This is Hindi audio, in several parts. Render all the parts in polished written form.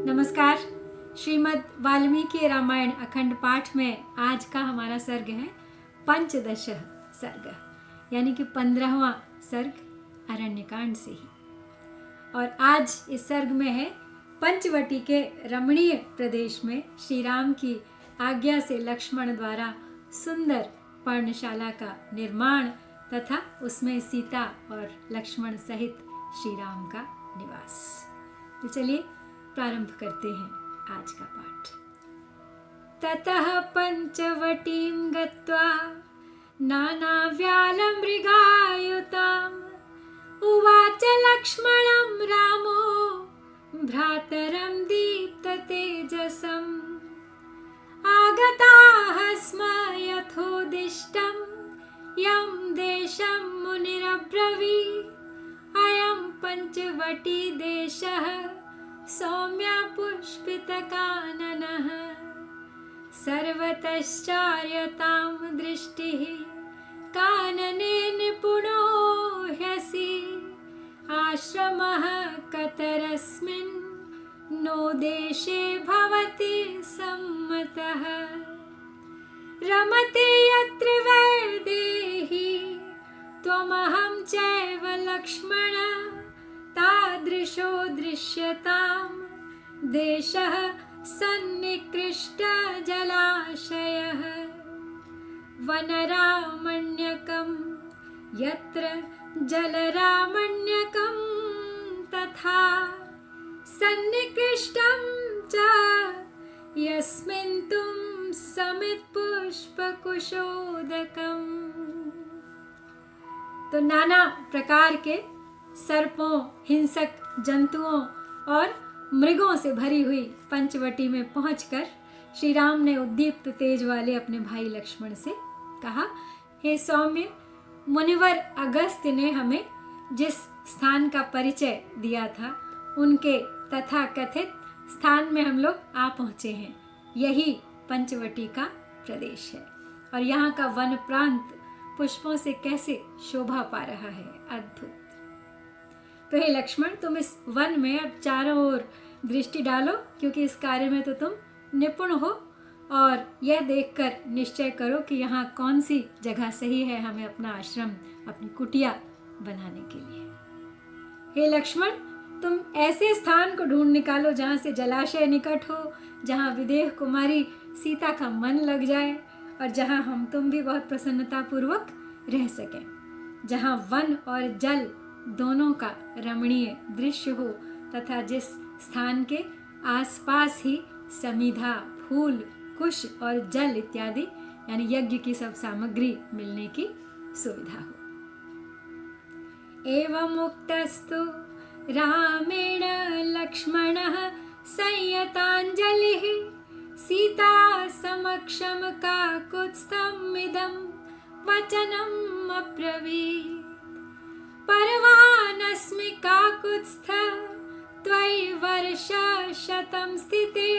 नमस्कार। श्रीमद् वाल्मीकि रामायण अखंड पाठ में आज का हमारा सर्ग है पंचदश सर्ग, यानी कि 15वां सर्ग अरण्यकांड से ही। और आज इस सर्ग में है पंचवटी के रमणीय प्रदेश में श्री राम की आज्ञा से लक्ष्मण द्वारा सुंदर पर्णशाला का निर्माण तथा उसमें सीता और लक्ष्मण सहित श्री राम का निवास। तो चलिए प्रारंभ करते हैं आज का पाठ। ततः पंचवटीं गत्वा नानाव्यालं मृगायुताम् उवाच लक्ष्मणं रामो भ्रातरं दीप्ततेजसम् आगताः स्म यथोदिष्टं यं देशं मुनिरब्रवीत् अयं पंचवटी देशः सौम्य पुष्पितकाननः सर्वतश्चार्यतां दृष्टिः कानने निपुणो ह्यसि आश्रमः कतरस्मिन् नो देशे भवति सम्मतः रमते यत्र वैदेही त्वमहं चैव लक्ष्मण तादृशो दृश्यतां देशः सन्निकृष्टजलाशयः वनरामण्यकं यत्र जलरामण्यकं तथा सन्निकृष्टं च यस्मिन् तुं समित्पुष्पकुशोदकम्। तो नाना प्रकार के सर्पों, हिंसक जंतुओं और मृगों से भरी हुई पंचवटी में पहुंचकर श्री राम ने उद्दीप्त तेज वाले अपने भाई लक्ष्मण से कहा, हे सौम्य, मुनिवर अगस्त्य ने हमें जिस स्थान का परिचय दिया था उनके तथा कथित स्थान में हम लोग आ पहुंचे हैं। यही पंचवटी का प्रदेश है और यहाँ का वन प्रांत पुष्पों से कैसे शोभा पा रहा है, अद्भुत। तो हे लक्ष्मण, तुम इस वन में अब चारों ओर दृष्टि डालो, क्योंकि इस कार्य में तो तुम निपुण हो, और यह देखकर निश्चय करो कि यहाँ कौन सी जगह सही है हमें अपना आश्रम, अपनी कुटिया बनाने के लिए। हे लक्ष्मण, तुम ऐसे स्थान को ढूंढ निकालो जहाँ से जलाशय निकट हो, जहाँ विदेह कुमारी सीता का मन लग जाए और जहाँ हम तुम भी बहुत प्रसन्नता पूर्वक रह सकें, जहाँ वन और जल दोनों का रमणीय दृश्य हो तथा जिस स्थान के आसपास ही समिधा, फूल, कुश और जल इत्यादि यानी यज्ञ की सब सामग्री मिलने की सुविधा हो। एवं उक्तस्तु रामेण लक्ष्मणः संयताञ्जलिः सीता समक्षं काकुत्स्थमिदं वचनम् अब्रवीत् परवानस्मि काकुत्स्थ त्वयि वर्षशतं स्थिते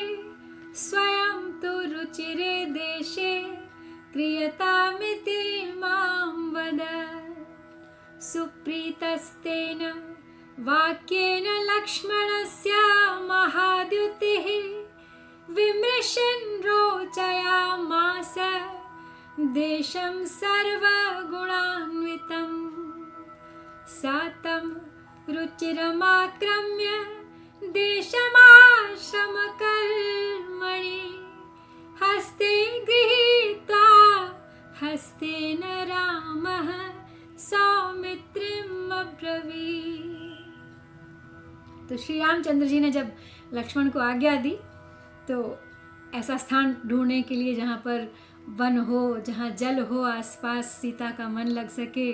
स्वयं तु रुचिरे देशे क्रियतामिति मां वद। सुप्रीतस्तेन वाक्येन लक्ष्मणस्य महाद्युतिः विमृशन् रोचयामास देशं सर्वगुणान्वितम् सा तं रुचिरमाक्रम्य देशमाश्रमकर्मणि हस्ते गृहीत्वा हस्तेन रामः सौमित्रीम् अब्रवीत्। तो श्री रामचंद्र जी ने जब लक्ष्मण को आज्ञा दी तो ऐसा स्थान ढूंढने के लिए जहाँ पर वन हो, जहाँ जल हो, आसपास सीता का मन लग सके,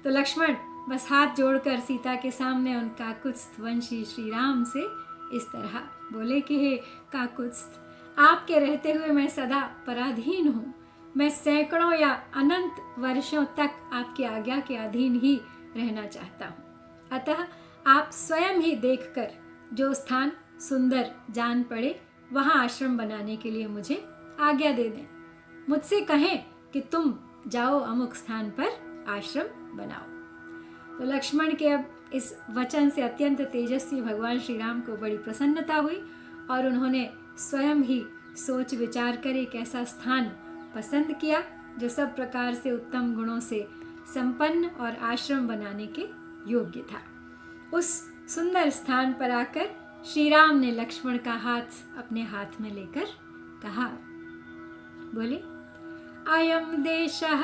तो लक्ष्मण बस हाथ जोड़कर सीता के सामने उन काकुत्स्थ वंशी श्री राम से इस तरह बोले कि हे काकुत्स्थ, आपके रहते हुए मैं सदा पराधीन हूँ। मैं सैकड़ों या अनंत वर्षों तक आपकी आज्ञा के अधीन ही रहना चाहता हूँ। अतः आप स्वयं ही देखकर जो स्थान सुंदर जान पड़े वहाँ आश्रम बनाने के लिए मुझे आज्ञा दे दें। मुझसे कहें कि तुम जाओ अमुक स्थान पर आश्रम बनाओ। तो लक्ष्मण के अब इस वचन से अत्यंत तेजस्वी भगवान श्री राम को बड़ी प्रसन्नता हुई और उन्होंने स्वयं ही सोच विचार कर एक ऐसा स्थान पसंद किया जो सब प्रकार से उत्तम गुणों से संपन्न और आश्रम बनाने के योग्य था। उस सुंदर स्थान पर आकर श्री राम ने लक्ष्मण का हाथ अपने हाथ में लेकर कहा, बोले, अयम देशः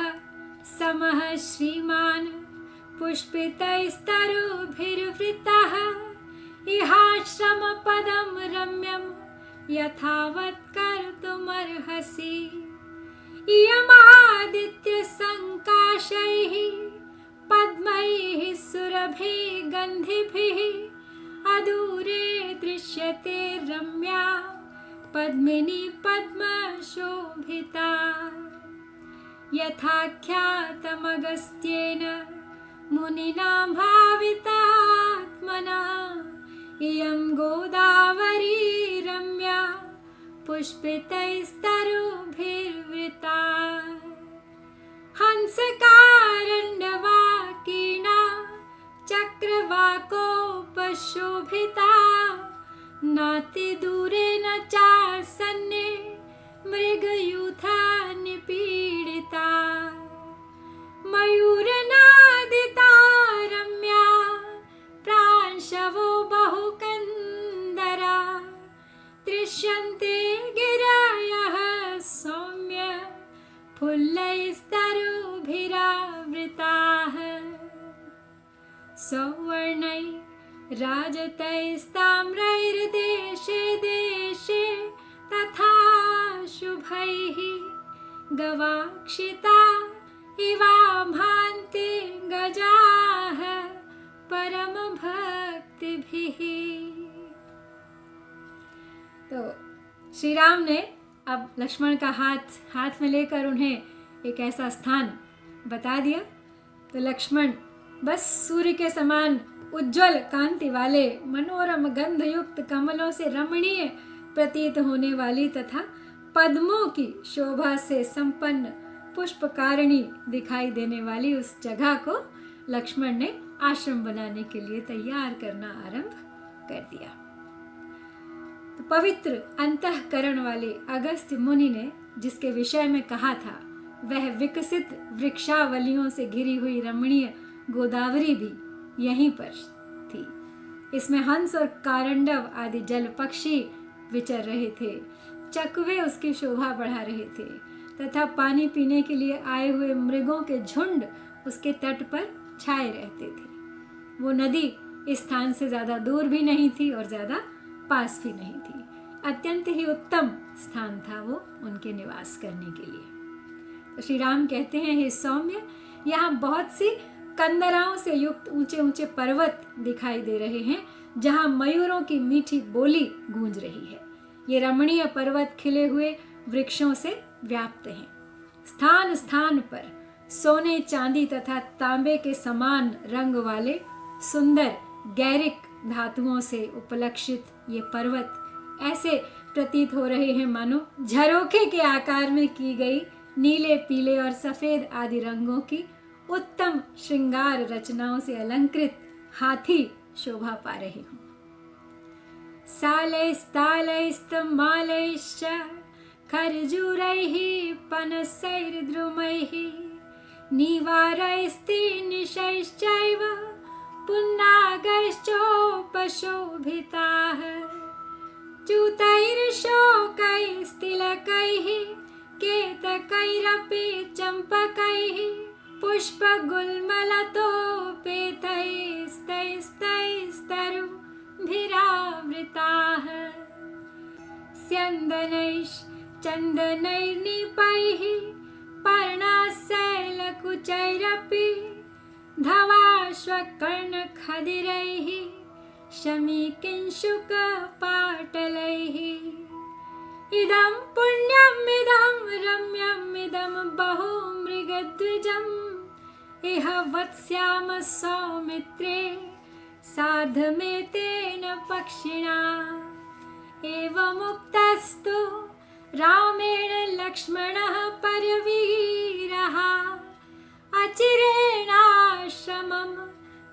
समः श्रीमान पुष्पितैस्तरुभिर्वृतः इहाश्रम पदम रम्यम यथावत् कर्तुमर्हसि इयमादित्य संकाशैः पद्मैः सुरभिः गन्धिभिः अदूरे दृश्यते रम्या पद्मिनी पद्मशोभिता यथाख्यातमगस्त्येन मुनिना भावितात्मना इयं गोदावरी रम्या पुष्पितैस्तरुभिर्वृता हंसकारण्डवाकीर्णा चक्रवाकोपशोभिता नातिदूरे न चासन्ने मृगयूथा निपीडिता मयूरनादिता रम्या प्रांशवो बहुकन्दरा दृश्यन्ते गिरयः सौम्य फुल्लैस्तरुभिरावृताः सौवर्णैराजतैस्ताम्रैर्देशे देशे तथा शुभैः गवाक्षिता इवाभान्ति गजाः परम भक्तिभिः। तो श्री राम ने अब लक्ष्मण का हाथ में लेकर उन्हें एक ऐसा स्थान बता दिया। तो लक्ष्मण बस सूर्य के समान उज्जवल कांति वाले मनोरम गंधयुक्त कमलों से रमणीय प्रतीत होने वाली तथा पद्मों की शोभा से संपन्न पुष्पकारिणी दिखाई देने वाली उस जगह को लक्ष्मण ने आश्रम बनाने के लिए तैयार करना आरंभ कर दिया। तो पवित्र अंतःकरण वाले अगस्त्य मुनि ने जिसके विषय में कहा था वह विकसित वृक्षावलियों से घिरी हुई रमणीय गोदावरी भी यहीं पर थी। इसमें हंस और कारंडव आदि जल पक्षी विचर रहे थे, चकवे उसकी शोभा बढ़ा रहे थे तथा पानी पीने के लिए आए हुए मृगों के झुंड उसके तट पर छाए रहते थे। वो नदी इस स्थान से ज्यादा दूर भी नहीं थी और ज्यादा पास भी नहीं थी। अत्यंत ही उत्तम स्थान था वो उनके निवास करने के लिए। तो श्री राम कहते हैं, हे सौम्य, यहाँ बहुत सी कंदराओं से युक्त ऊंचे ऊंचे पर्वत दिखाई दे रहे हैं जहाँ मयूरों की मीठी बोली गूंज रही है। ये रमणीय पर्वत खिले हुए वृक्षों से व्याप्त हैं। स्थान स्थान पर सोने चांदी तथा तांबे के समान रंग वाले सुंदर गैरिक धातुओं से उपलक्षित ये पर्वत ऐसे प्रतीत हो रहे हैं मानो झरोखे के आकार में की गई नीले, पीले और सफेद आदि रंगों की उत्तम श्रृंगार रचनाओं से अलंकृत हाथी शोभा पा रहे हों। सालैस्तालैस्तमालैश्च खर्जूरैः पनसैर्द्रुमैः निवारैस्तीनिशैश्चैव पुन्नागैश्चोपशोभिताः च्यूतैर्शोकैस्तिलकैः केतकैरपि चम्पकैः पुष्पगुल्मलतोपेतैस्तैस्तैस्तरुभिरावृताः स्यन्दनैश्चन्दनैर्निपैः पर्णाशैलकुचैरपि धवाश्वकर्णखदिरैः शमीकिंशुकपाटलैः इदं पुण्यमिदं रम्यमिदं बहु मृगद्विजम् इह वत्स्याम सौमित्रे सार्धमेतेन पक्षिणा एवमुक्तस्तु रामेण लक्ष्मणः परवीरः अचिरेण समम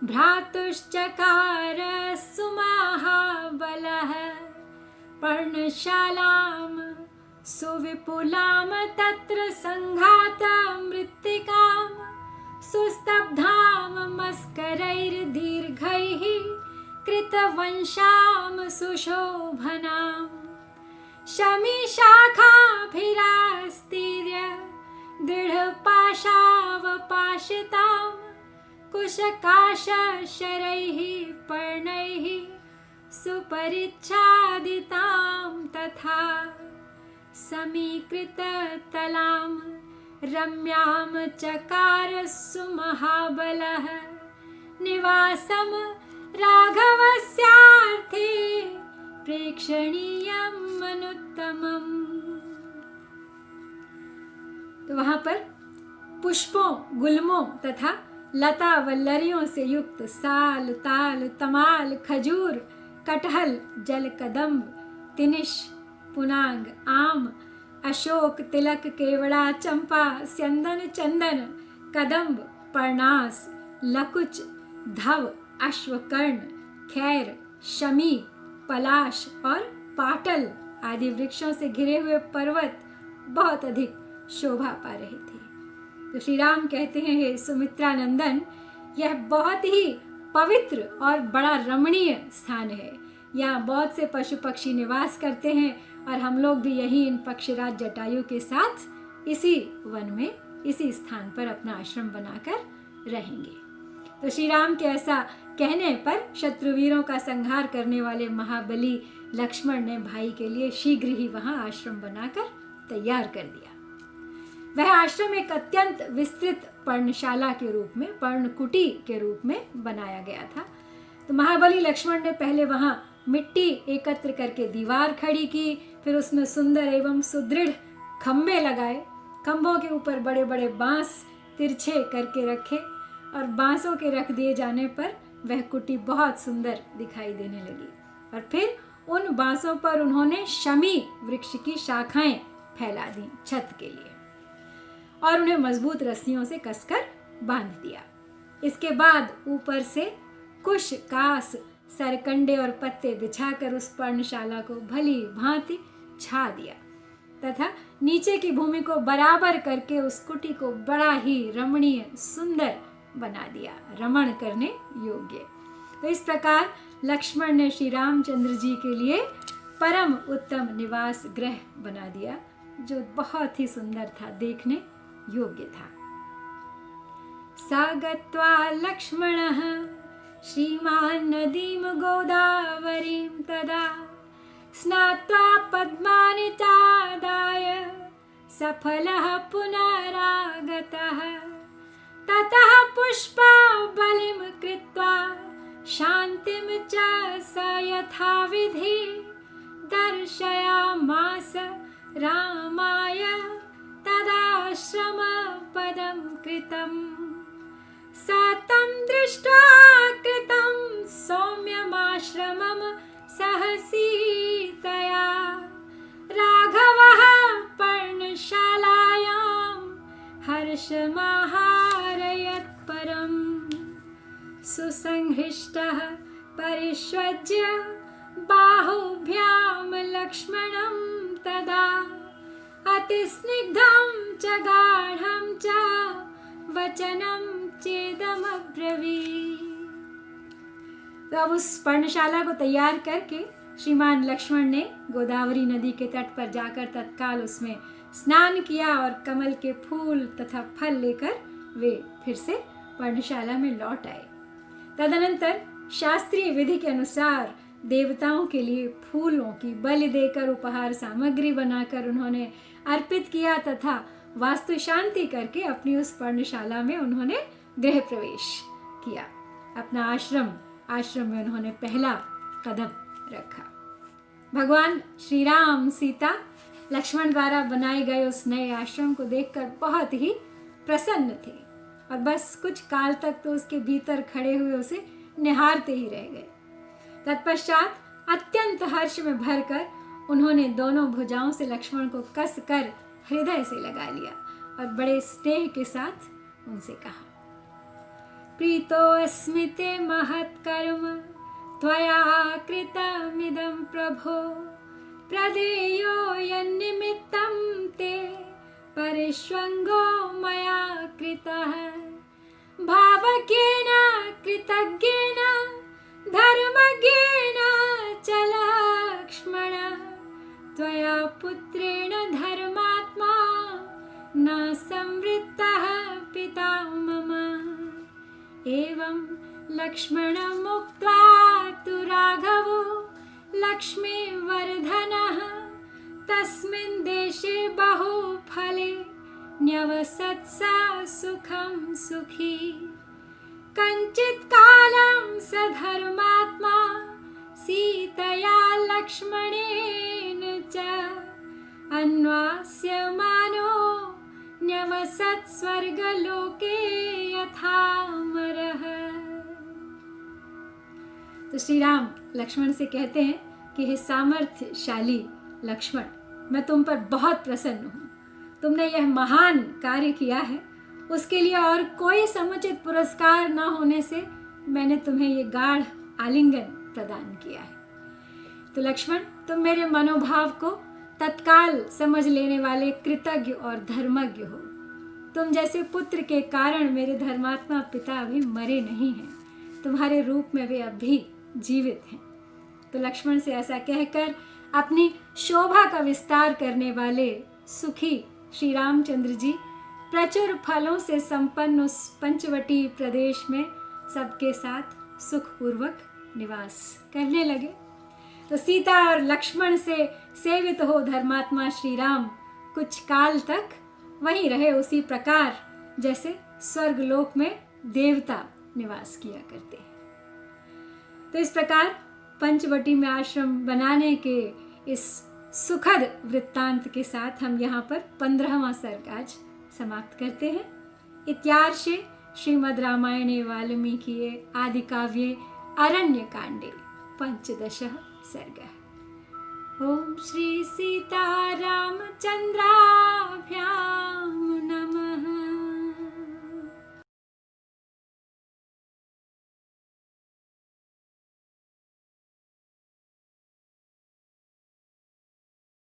भ्रातुश्चकार सुमहाबलः पर्णशालां सुविपुलां तत्र संघातमृत्तिकां सुस्तब्धां मस्करैर्दीर्घैः कृतवंशां सुशोभनां शमीशाखाभिरास्तीर्य दृढपाशावपाशितां कुशकाशशरैः पर्णैः सुपरिच्छादितां तथा समीकृततलां रम्यां चकार सुमहाबलः निवासं राघवस्यार्थे प्रेक्षणीयं अनुत्तमम्। तो वहां पर पुष्पों, गुल्मों तथा लता वल्लरियों से युक्त साल, ताल, तमाल, खजूर, कटहल, जलकदम्ब, तिनिश, पुनांग, आम, अशोक, तिलक, केवड़ा, चंपा, स्यंदन, चंदन, कदम्ब, पर्णास, लकुच, धव, अश्वकर्ण, खैर, शमी, पलाश और पाटल आदि वृक्षों से घिरे हुए पर्वत बहुत अधिक शोभा पा रहे थे। तो श्री राम कहते हैं, हे सुमित्रा नंदन, यह बहुत ही पवित्र और बड़ा रमणीय स्थान है। यहाँ बहुत से पशु पक्षी निवास करते हैं और हम लोग भी यहीं इन पक्षीराज जटायु के साथ इसी वन में, इसी स्थान पर अपना आश्रम बनाकर रहेंगे। तो श्री राम के ऐसा कहने पर शत्रुवीरों का संहार करने वाले महाबली लक्ष्मण ने भाई के लिए शीघ्र ही वहां आश्रम बनाकर तैयार कर दिया। वह आश्रम एक अत्यंत विस्तृत पर्णशाला के रूप में, पर्णकुटी के रूप में बनाया गया था। तो महाबली लक्ष्मण ने पहले वहां मिट्टी एकत्र करके दीवार खड़ी की, फिर उसमें सुंदर एवं सुदृढ़ खंभे लगाए, खंभों के ऊपर बड़े बड़े बांस तिरछे करके रखे और बांसों के रख दिए जाने पर वह कुटी बहुत सुंदर दिखाई देने लगी। और फिर उन बांसों पर उन्होंने शमी वृक्ष की शाखाएं फैला दी छत के लिए और उन्हें मजबूत रस्सियों से कसकर बांध दिया। इसके बाद ऊपर से कुश, कास, सरकंडे और पत्ते बिछाकर उस पर्णशाला को भली भांति छा दिया तथा नीचे की भूमि को बराबर करके उस कुटी को बड़ा ही रमणीय सुंदर बना दिया, रमण करने योग्य। तो इस प्रकार लक्ष्मण ने श्री रामचंद्र जी के लिए परम उत्तम निवास गृह बना दिया, जो बहुत ही सुंदर था, देखने योग्य था। सा गत्वा लक्ष्मणः श्रीमान् नदीं गोदावरीं तदा स्नात्वा पद्मानि चादाय सफलः पुनरागतः ततः पुष्पावलिं कृत्वा शान्तिं च स यथाविधि दर्शयामास रामाय तदाश्रमपदं कृतम्। स तं दृष्ट्वा कृतं सौम्यमाश्रमं सहसीतया राघवः पर्णशालायां हर्षमाहारयत् परम्। सुसंहृष्टः परिष्वज्य बाहुभ्यां लक्ष्मणं तदा अतिस्निग्धं च गाढं च वचनं चेदमब्रवीत्। तो अब उस पर्णशाला को तैयार करके श्रीमान लक्ष्मण ने गोदावरी नदी के तट पर जाकर तत्काल उसमें स्नान किया और कमल के फूल तथा फल लेकर वे फिर से पर्णशाला में लौट आए। तदनंतर शास्त्रीय विधि के अनुसार देवताओं के लिए फूलों की बलि देकर उपहार सामग्री बनाकर उन्होंने अर्पित किया तथा वास्तु शांति करके अपनी उस पर्णशाला में उन्होंने गृह प्रवेश किया। अपना आश्रम में उन्होंने पहला कदम रखा। भगवान श्री राम सीता लक्ष्मण द्वारा बनाए गए उस नए आश्रम को देखकर बहुत ही प्रसन्न थे और बस कुछ काल तक तो उसके भीतर खड़े हुए उसे निहारते ही रह गए। तत्पश्चात अत्यंत हर्ष में भरकर उन्होंने दोनों भुजाओं से लक्ष्मण को कस कर हृदय से लगा लिया और बड़े स्नेह के साथ उनसे कहा, प्रीतोऽस्मि ते महत्कर्म त्वया कृतमिदं प्रभो प्रदेयो यन्निमित्तं ते परिष्वङ्गो मया कृतः भावज्ञेन कृतज्ञेन धर्मज्ञेन च लक्ष्मण त्वया पुत्रेण धर्मात्मा न संवृत्तः पिता मम। एवं लक्ष्मणमुक्त्वा तु राघवो लक्ष्मीवर्धनः तस्मिन् देशे बहुफले न्यवसत् स सुखं सुखी। कञ्चित् कालं स धर्मात्मा सीतया लक्ष्मणेन च अन्वास्यमानो न्यवसत् स्वर्गलोके यथामरः। तो श्री राम लक्ष्मण से कहते हैं कि हे सामर्थ्यशाली लक्ष्मण, मैं तुम पर बहुत प्रसन्न हूँ। तुमने यह महान कार्य किया है, उसके लिए और कोई समुचित पुरस्कार न होने से मैंने तुम्हें ये गाढ़ आलिंगन प्रदान किया है। तो लक्ष्मण, तुम मेरे मनोभाव को तत्काल समझ लेने वाले कृतज्ञ और धर्मज्ञ हो। तुम जैसे पुत्र के कारण मेरे धर्मात्मा पिता अभी मरे नहीं हैं, तुम्हारे रूप में वे अब भी जीवित हैं। तो लक्ष्मण से ऐसा कहकर अपनी शोभा का विस्तार करने वाले सुखी श्री रामचंद्र जी प्रचुर फलों से संपन्न उस पंचवटी प्रदेश में सबके साथ सुखपूर्वक निवास करने लगे। तो सीता और लक्ष्मण से सेवित हो धर्मात्मा श्री राम कुछ काल तक वहीं रहे, उसी प्रकार जैसे स्वर्गलोक में देवता निवास किया करते हैं। तो इस प्रकार पंचवटी में आश्रम बनाने के इस सुखद वृत्तांत के साथ हम यहाँ पर 15वां सर्ग आज समाप्त करते हैं। इत्यार्षे श्रीमद् रामायणे वाल्मीकिये आदिकाव्ये अरण्यकाण्डे 15 सर्गः। ॐ श्री सीतारामचन्द्राभ्यां नमः।